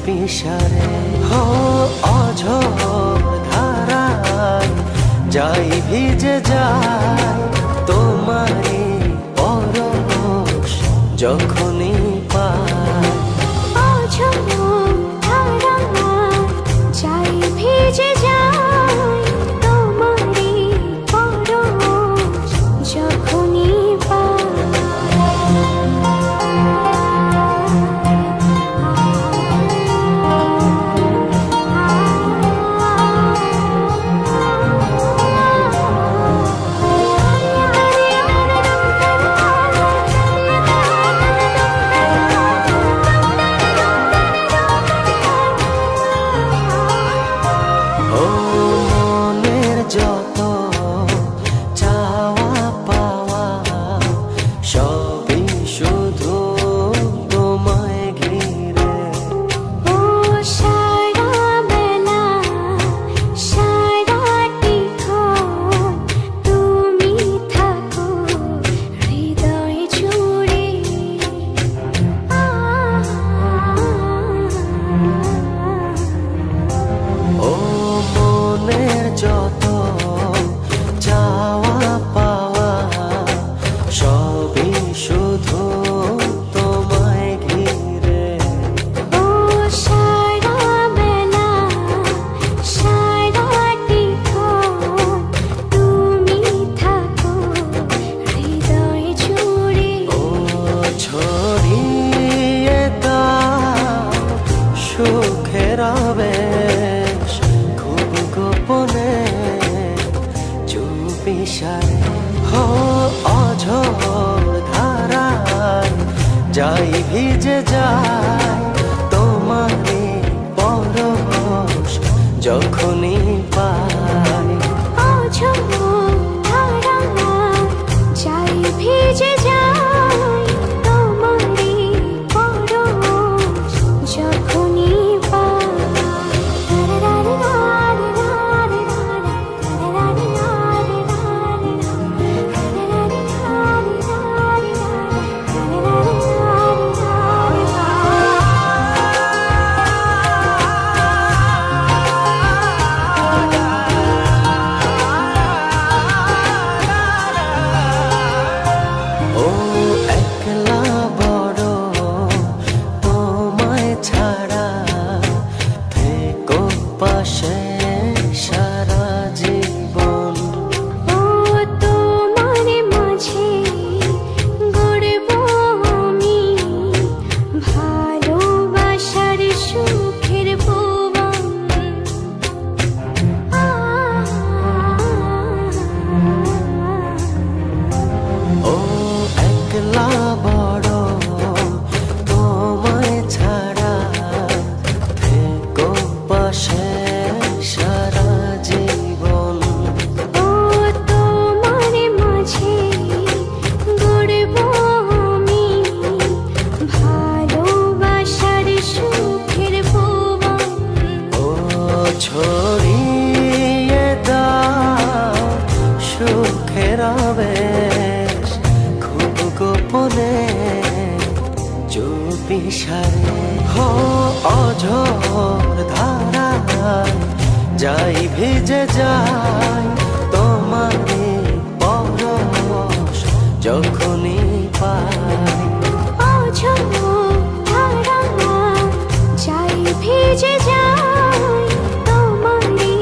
চুপিসারে হো অঝোর ধারায় যাই ভিজে যায় তোমারই পরশ যখনই পাই। অঝোর ধারায় যাই ভিজে যায় তোমারই পরশ যখনই যত চাওয়া পাওয়া সবই শুধু তোমায় ঘিরে। ও সারা বেলা সারাটিক্ষণ তুমি থাকো হৃদয় জুড়ে। ও মনের যত চাওয়া পাওয়া সবই শুধু তোমায় ঘিরে। ও সারা বেলা সারাটিক্ষণ তুমি থাকো হৃদয় জুড়ে। ও ছড়িয়ে দাও সুখের আবেশ খুব গোপনে চুপিসারে হো অঝোর ধারায় যাই ভিজে যায় তোমারই পরশ যখনই পাই। অঝোর ধারায় যাই ভিজে যায় তোমারই পরশ যখনই ও একলা বড় তোমায় ছাড়া থেকো পাশে সারা জীবন। ও তোমার মাঝে গড়ব আমি ভালোবাসার সুখের ভুবন। ও একলা বড় তোমায় ছাড়া থেকো পাশে সারা জীবন। ও তোমার মাঝে গড়ব আমি ভালোবাসার সুখের ভুবন। ও ছড়িয়ে দাও সুখের আবেশ খুব গোপনে চুপিসারে হো অঝোর ধারায় যাই ভিজে যায় তোমারই পরশ যখনই পাই। অঝোর ধারায় যাই ভিজে যায় তোমারই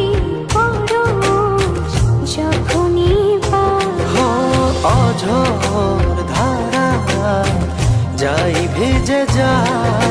পরশ যখনই পাই। হো অঝোর ধারায় যাই ভিজে যায়